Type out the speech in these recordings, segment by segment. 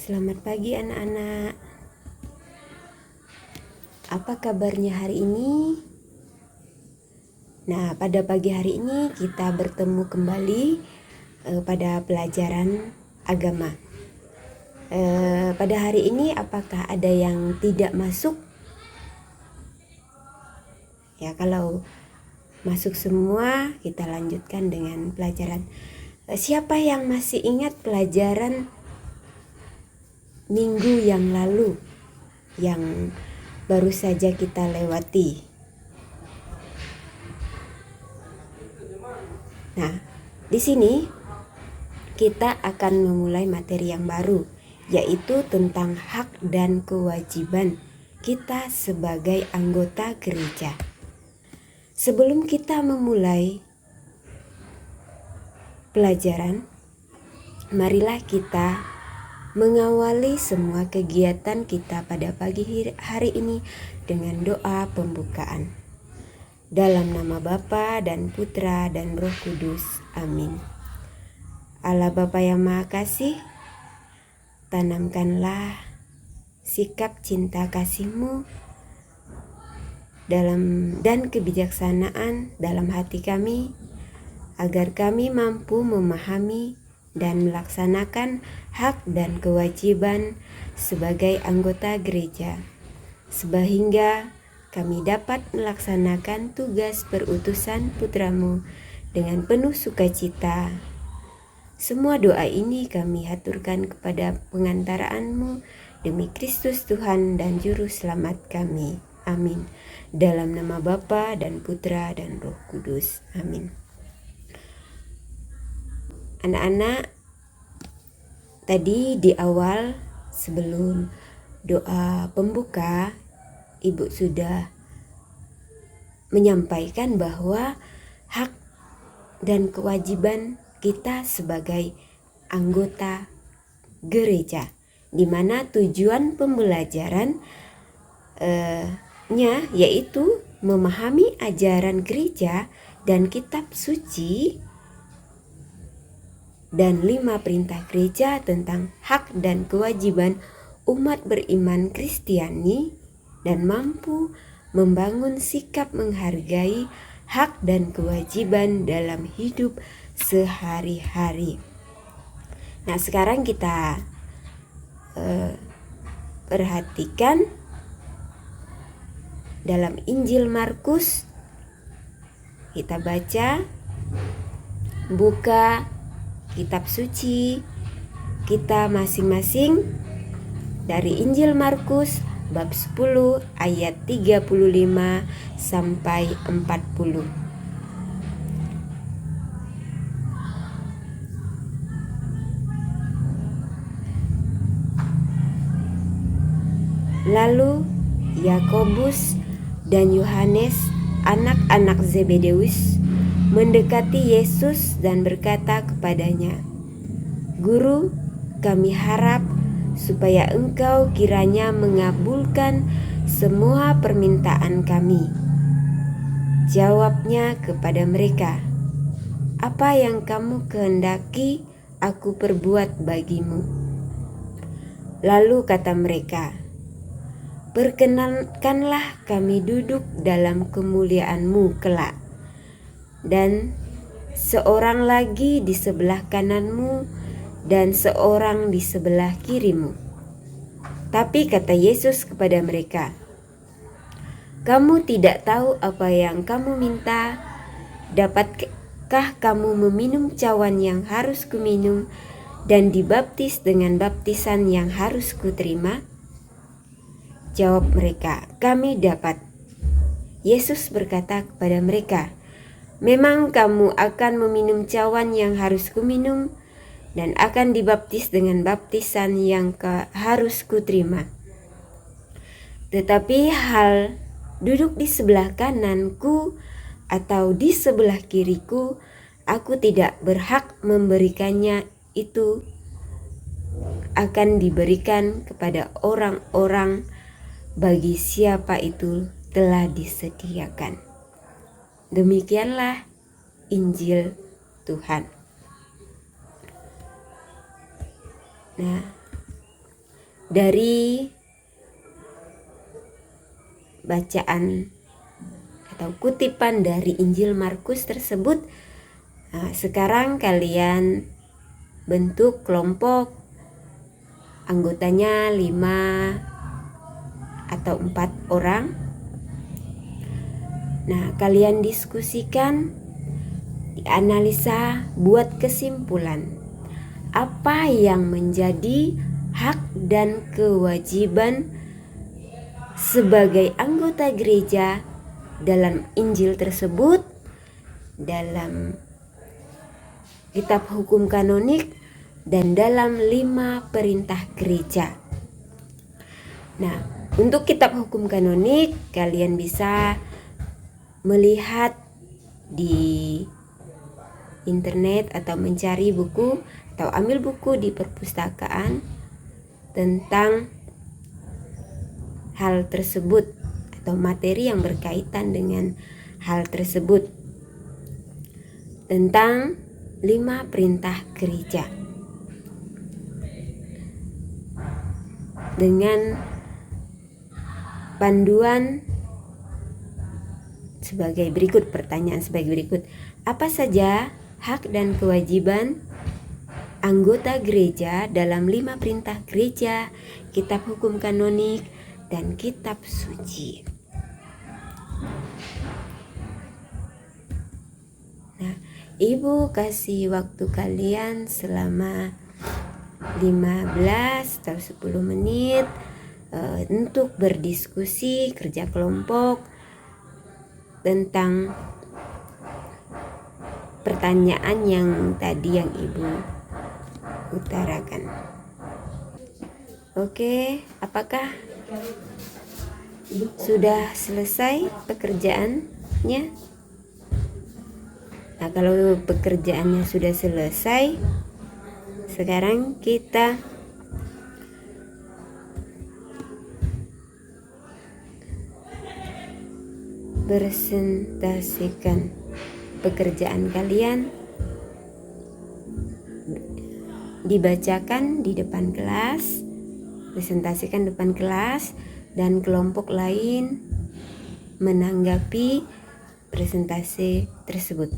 Selamat pagi anak-anak. Apa kabarnya hari ini? Nah, pada pagi hari ini kita bertemu kembali pada pelajaran agama. Pada hari ini apakah ada yang tidak masuk? Ya, kalau masuk semua, kita lanjutkan dengan pelajaran. Siapa yang masih ingat pelajaran minggu yang lalu yang baru saja kita lewati? Nah, di sini kita akan memulai materi yang baru, yaitu tentang hak dan kewajiban kita sebagai anggota gereja. Sebelum kita memulai pelajaran, marilah kita mengawali semua kegiatan kita pada pagi hari ini dengan doa pembukaan. Dalam nama Bapa dan Putra dan Roh Kudus. Amin. Allah Bapa yang Maha Kasih, tanamkanlah sikap cinta kasih-Mu dan kebijaksanaan dalam hati kami, agar kami mampu memahami dan melaksanakan hak dan kewajiban sebagai anggota gereja, sehingga kami dapat melaksanakan tugas perutusan Putra-Mu dengan penuh sukacita. Semua doa ini kami haturkan kepada pengantaraan-Mu demi Kristus Tuhan dan Juru Selamat kami. Amin. Dalam nama Bapa dan Putra dan Roh Kudus. Amin. Anak-anak, tadi di awal sebelum doa pembuka, Ibu sudah menyampaikan bahwa hak dan kewajiban kita sebagai anggota gereja, di mana tujuan pembelajaran yaitu memahami ajaran gereja dan kitab suci dan 5 perintah gereja tentang hak dan kewajiban umat beriman Kristiani, dan mampu membangun sikap menghargai hak dan kewajiban dalam hidup sehari-hari. Nah, sekarang kita perhatikan dalam Injil Markus. Kita baca, buka kitab suci kita masing-masing dari Injil Markus bab 10 ayat 35 sampai 40. Lalu Yakobus dan Yohanes, anak-anak Zebedeus, mendekati Yesus dan berkata kepadanya, "Guru, kami harap supaya Engkau kiranya mengabulkan semua permintaan kami." Jawabnya kepada mereka, "Apa yang kamu kehendaki aku perbuat bagimu?" Lalu kata mereka, "Perkenankanlah kami duduk dalam kemuliaan-Mu kelak, dan seorang lagi di sebelah kanan-Mu dan seorang di sebelah kiri-Mu." Tapi kata Yesus kepada mereka, "Kamu tidak tahu apa yang kamu minta. Dapatkah kamu meminum cawan yang harus kuminum dan dibaptis dengan baptisan yang harus kuterima?" Jawab mereka, "Kami dapat." Yesus berkata kepada mereka, "Memang kamu akan meminum cawan yang harus kuminum dan akan dibaptis dengan baptisan yang harus kuterima. Tetapi hal duduk di sebelah kananku atau di sebelah kiriku, aku tidak berhak memberikannya. Itu akan diberikan kepada orang-orang bagi siapa itu telah disediakan." Demikianlah Injil Tuhan. Nah, dari bacaan atau kutipan dari Injil Markus tersebut. Nah, sekarang kalian bentuk kelompok, anggotanya 5 atau 4 orang. Nah, kalian diskusikan, dianalisa, buat kesimpulan. Apa yang menjadi hak dan kewajiban sebagai anggota gereja dalam Injil tersebut, dalam kitab hukum kanonik, dan dalam 5 perintah gereja. Nah, untuk kitab hukum kanonik kalian bisa melihat di internet atau mencari buku atau ambil buku di perpustakaan tentang hal tersebut atau materi yang berkaitan dengan hal tersebut, tentang 5 perintah gereja, dengan panduan sebagai berikut, pertanyaan sebagai berikut. Apa saja hak dan kewajiban anggota gereja dalam 5 perintah gereja, kitab hukum kanonik, dan kitab suci? Nah, Ibu kasih waktu kalian selama 15 atau 10 menit untuk berdiskusi, kerja kelompok tentang pertanyaan yang tadi yang Ibu utarakan. Oke, apakah sudah selesai pekerjaannya? Nah, kalau pekerjaannya sudah selesai, sekarang kita presentasikan pekerjaan kalian, dibacakan di depan kelas, presentasikan depan kelas, dan kelompok lain menanggapi presentasi tersebut.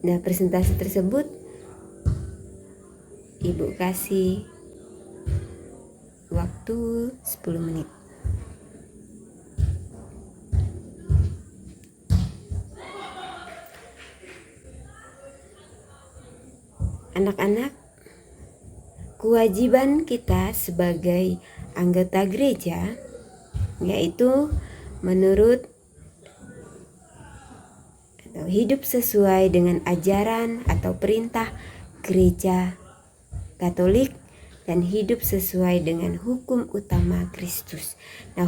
Nah, presentasi tersebut Ibu kasih waktu 10 menit. Anak-anak, kewajiban kita sebagai anggota gereja yaitu menurut atau hidup sesuai dengan ajaran atau perintah gereja Katolik dan hidup sesuai dengan hukum utama Kristus. Nah,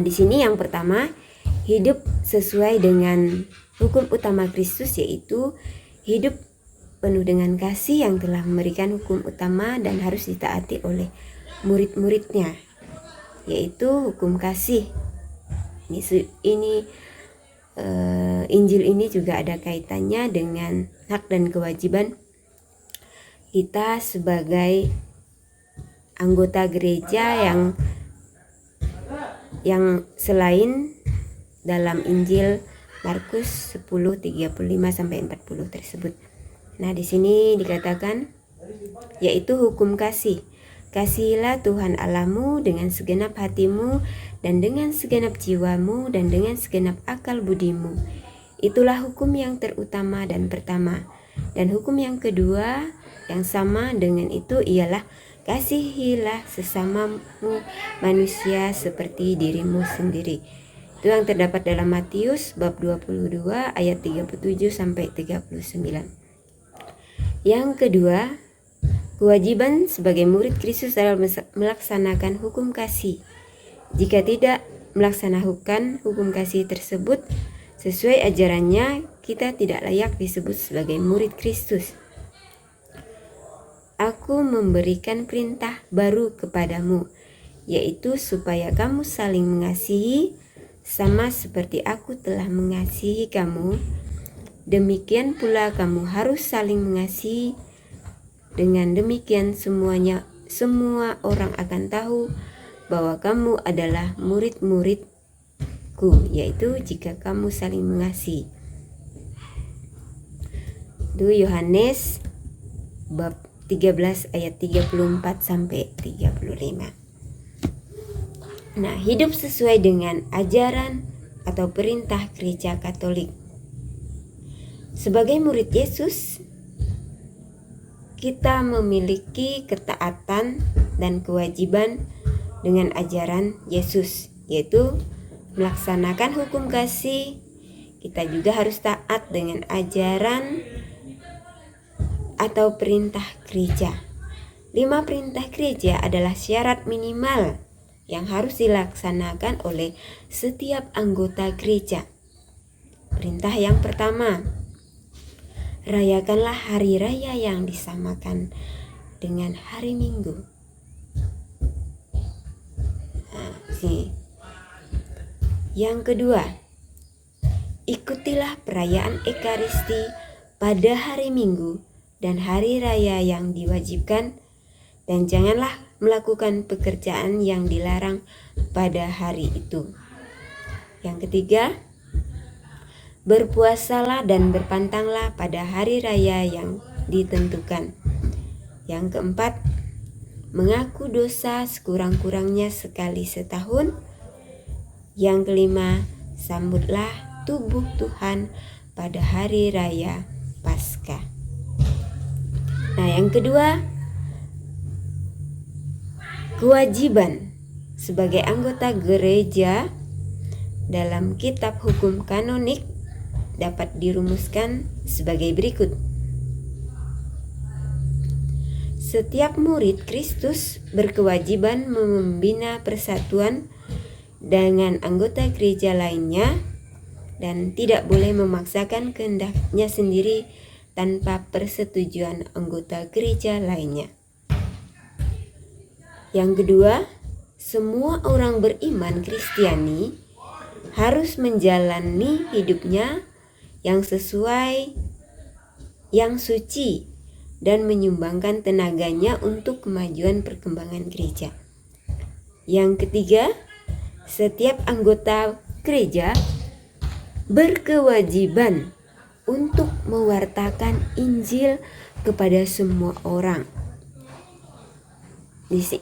di sini yang pertama, hidup sesuai dengan hukum utama Kristus, yaitu hidup penuh dengan kasih yang telah memberikan hukum utama dan harus ditaati oleh murid-muridnya, yaitu hukum kasih. Ini Injil ini juga ada kaitannya dengan hak dan kewajiban kita sebagai anggota gereja yang selain dalam Injil Markus 10:35-40 tersebut. Nah, di sini dikatakan yaitu hukum kasih. Kasihilah Tuhan Allahmu dengan segenap hatimu dan dengan segenap jiwamu dan dengan segenap akal budimu. Itulah hukum yang terutama dan pertama. Dan hukum yang kedua yang sama dengan itu ialah kasihilah sesamamu manusia seperti dirimu sendiri. Itu yang terdapat dalam Matius bab 22 ayat 37-39. Yang kedua, kewajiban sebagai murid Kristus adalah melaksanakan hukum kasih. Jika tidak melaksanakan hukum kasih tersebut sesuai ajarannya, kita tidak layak disebut sebagai murid Kristus. Aku aku memberikan perintah baru kepadamu, yaitu supaya kamu saling mengasihi, sama seperti aku telah mengasihi kamu. Demikian pula kamu harus saling mengasihi. Dengan demikian semua orang akan tahu bahwa kamu adalah murid-muridku, yaitu jika kamu saling mengasihi. Itu Yohanes bab 13 ayat 34 sampai 35. Nah, hidup sesuai dengan ajaran atau perintah Gereja Katolik. Sebagai murid Yesus, kita memiliki ketaatan dan kewajiban dengan ajaran Yesus, yaitu melaksanakan hukum kasih. Kita juga harus taat dengan ajaran atau perintah gereja. 5 perintah gereja adalah syarat minimal yang harus dilaksanakan oleh setiap anggota gereja. Perintah yang pertama, rayakanlah hari raya yang disamakan dengan hari Minggu. Yang kedua, ikutilah perayaan Ekaristi pada hari Minggu dan hari raya yang diwajibkan, dan janganlah melakukan pekerjaan yang dilarang pada hari itu. Yang ketiga, berpuasalah dan berpantanglah pada hari raya yang ditentukan. Yang keempat, mengaku dosa sekurang-kurangnya sekali setahun. Yang kelima, sambutlah tubuh Tuhan pada hari raya Paskah. Nah, yang kedua, kewajiban sebagai anggota gereja dalam kitab hukum kanonik dapat dirumuskan sebagai berikut. Setiap murid Kristus berkewajiban membina persatuan dengan anggota gereja lainnya dan tidak boleh memaksakan kehendaknya sendiri tanpa persetujuan anggota gereja lainnya. Yang kedua, semua orang beriman Kristiani harus menjalani hidupnya yang sesuai, yang suci, dan menyumbangkan tenaganya untuk kemajuan perkembangan gereja. Yang ketiga, setiap anggota gereja berkewajiban untuk mewartakan Injil kepada semua orang.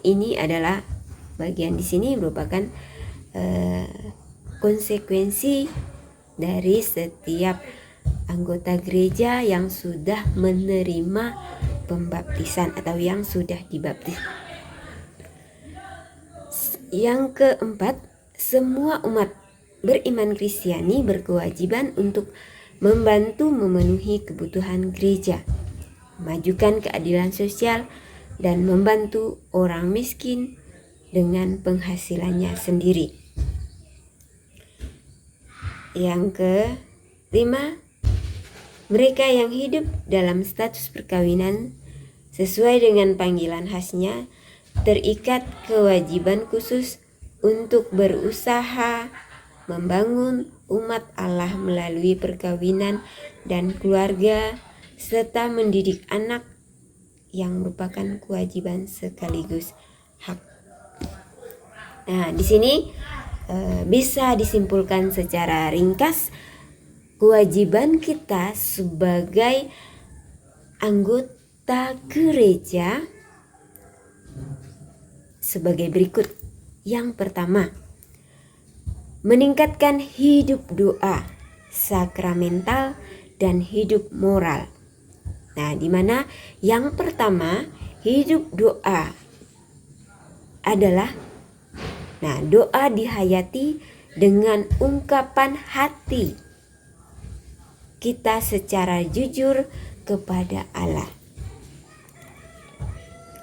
Ini adalah bagian di sini merupakan konsekuensi dari setiap anggota gereja yang sudah menerima pembaptisan atau yang sudah dibaptis. Yang keempat, semua umat beriman Kristiani berkewajiban untuk membantu memenuhi kebutuhan gereja, memajukan keadilan sosial, dan membantu orang miskin dengan penghasilannya sendiri. Yang kelima, mereka yang hidup dalam status perkawinan sesuai dengan panggilan khasnya terikat kewajiban khusus untuk berusaha membangun umat Allah melalui perkawinan dan keluarga, serta mendidik anak yang merupakan kewajiban sekaligus hak. Nah, di sini bisa disimpulkan secara ringkas kewajiban kita sebagai anggota gereja sebagai berikut. Yang pertama, meningkatkan hidup doa, sakramental, dan hidup moral. Nah, di mana yang pertama, hidup doa adalah doa dihayati dengan ungkapan hati kita secara jujur kepada Allah.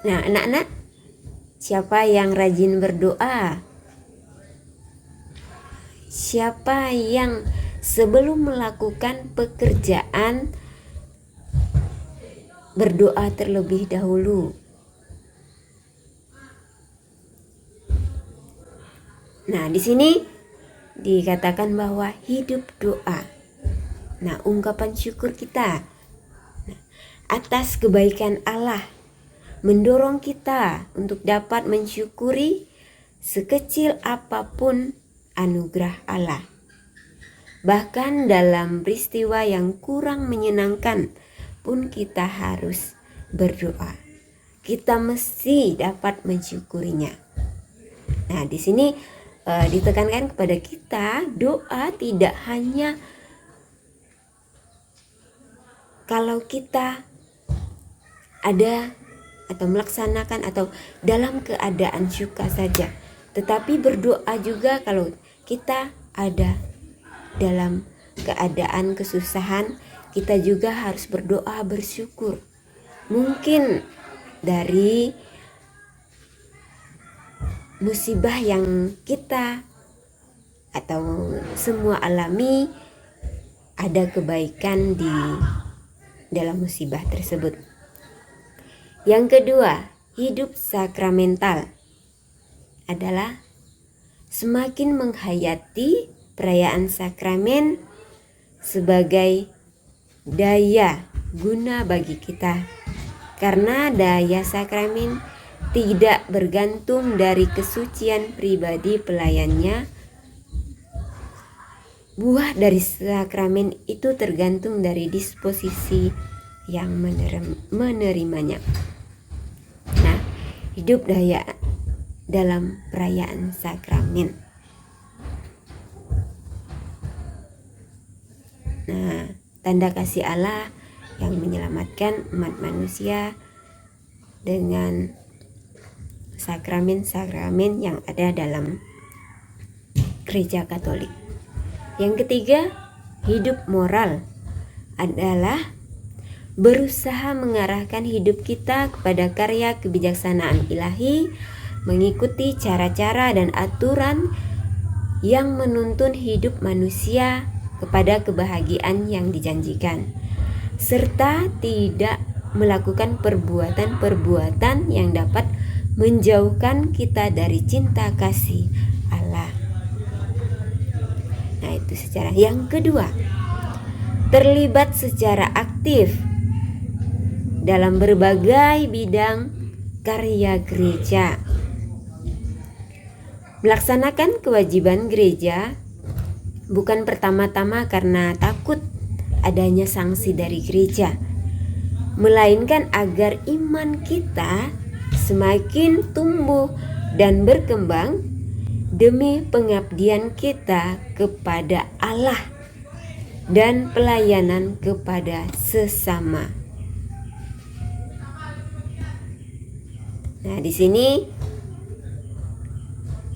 Nah, anak-anak, siapa yang rajin berdoa? Siapa yang sebelum melakukan pekerjaan berdoa terlebih dahulu? Nah, di sini dikatakan bahwa hidup doa. Nah, ungkapan syukur kita atas kebaikan Allah mendorong kita untuk dapat mensyukuri sekecil apapun anugerah Allah. Bahkan dalam peristiwa yang kurang menyenangkan pun kita harus berdoa. Kita mesti dapat mensyukurinya. Nah, di sini ditekankan kepada kita, doa tidak hanya kalau kita ada atau melaksanakan atau dalam keadaan suka saja, tetapi berdoa juga kalau kita ada dalam keadaan kesusahan. Kita juga harus berdoa bersyukur. Mungkin dari musibah yang kita atau semua alami, ada kebaikan di dalam musibah tersebut. Yang kedua, hidup sakramental adalah semakin menghayati perayaan sakramen sebagai daya guna bagi kita. Karena daya sakramen tidak bergantung dari kesucian pribadi pelayannya. Buah dari sakramen itu tergantung dari disposisi yang menerimanya. Nah, hidup daya dalam perayaan sakramen. Nah, tanda kasih Allah yang menyelamatkan umat manusia dengan sakramen-sakramen yang ada dalam Gereja Katolik. Yang ketiga, hidup moral adalah berusaha mengarahkan hidup kita kepada karya kebijaksanaan ilahi, mengikuti cara-cara dan aturan yang menuntun hidup manusia kepada kebahagiaan yang dijanjikan, serta tidak melakukan perbuatan-perbuatan yang dapat menjauhkan kita dari cinta kasih Allah. Nah, itu secara yang kedua, terlibat secara aktif dalam berbagai bidang karya gereja. Melaksanakan kewajiban gereja bukan pertama-tama karena takut adanya sanksi dari gereja, melainkan agar iman kita semakin tumbuh dan berkembang demi pengabdian kita kepada Allah dan pelayanan kepada sesama. Nah, di sini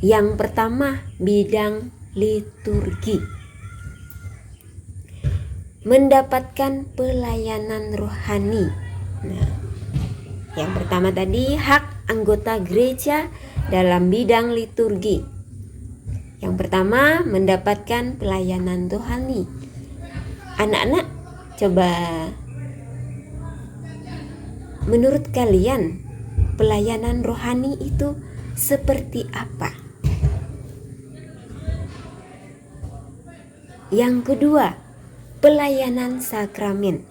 yang pertama, bidang liturgi. Mendapatkan pelayanan rohani. Nah, yang pertama tadi, hak anggota gereja dalam bidang liturgi. Yang pertama, mendapatkan pelayanan rohani. Anak-anak, coba menurut kalian pelayanan rohani itu seperti apa? Yang kedua, pelayanan sakramen.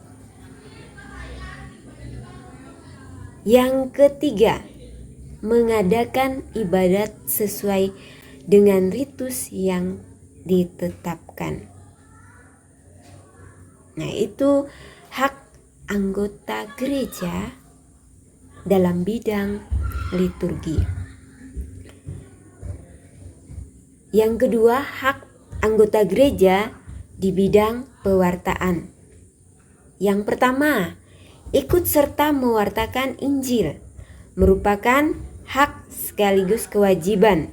Yang ketiga, mengadakan ibadat sesuai dengan ritus yang ditetapkan. Nah, itu hak anggota gereja dalam bidang liturgi. Yang kedua, hak anggota gereja di bidang pewartaan. Yang pertama, ikut serta mewartakan Injil merupakan hak sekaligus kewajiban.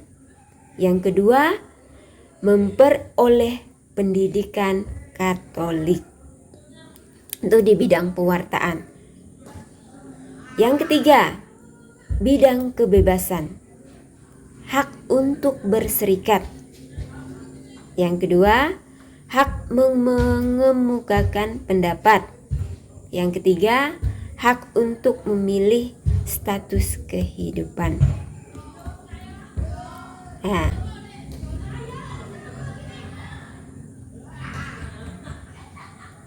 Yang kedua, memperoleh pendidikan Katolik. Itu di bidang pewartaan. Yang ketiga, bidang kebebasan. Hak untuk berserikat. Yang kedua, hak mengemukakan pendapat. Yang ketiga, hak untuk memilih status kehidupan. Nah,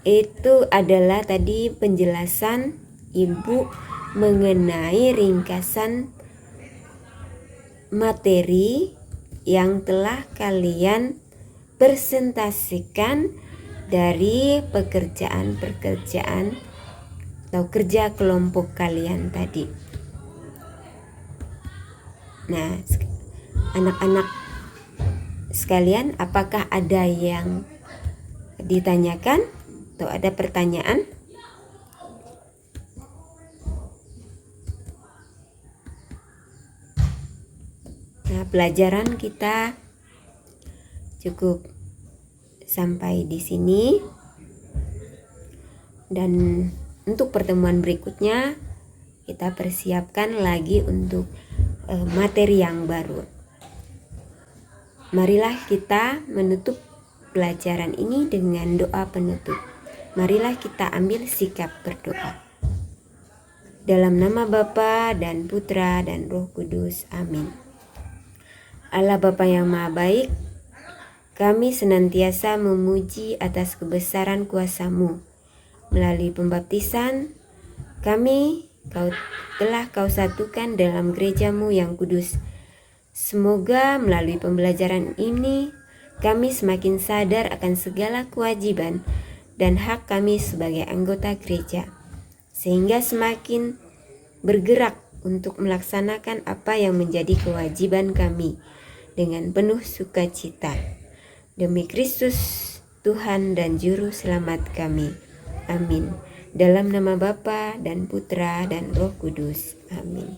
Itu adalah tadi penjelasan Ibu mengenai ringkasan materi yang telah kalian presentasikan dari pekerjaan-pekerjaan atau kerja kelompok kalian tadi. Nah, anak-anak sekalian, apakah ada yang ditanyakan atau ada pertanyaan? Nah, pelajaran kita cukup sampai di sini. Dan untuk pertemuan berikutnya kita persiapkan lagi untuk materi yang baru. Marilah kita menutup pelajaran ini dengan doa penutup. Marilah kita ambil sikap berdoa. Dalam nama Bapa dan Putra dan Roh Kudus. Amin. Allah Bapa yang Maha Baik, kami senantiasa memuji atas kebesaran kuasa-Mu. Melalui pembaptisan, kami telah Kau satukan dalam gereja-Mu yang kudus. Semoga melalui pembelajaran ini, kami semakin sadar akan segala kewajiban dan hak kami sebagai anggota gereja, sehingga semakin bergerak untuk melaksanakan apa yang menjadi kewajiban kami dengan penuh sukacita. Demi Kristus, Tuhan dan Juru Selamat kami. Amin. Dalam nama Bapa dan Putra dan Roh Kudus. Amin.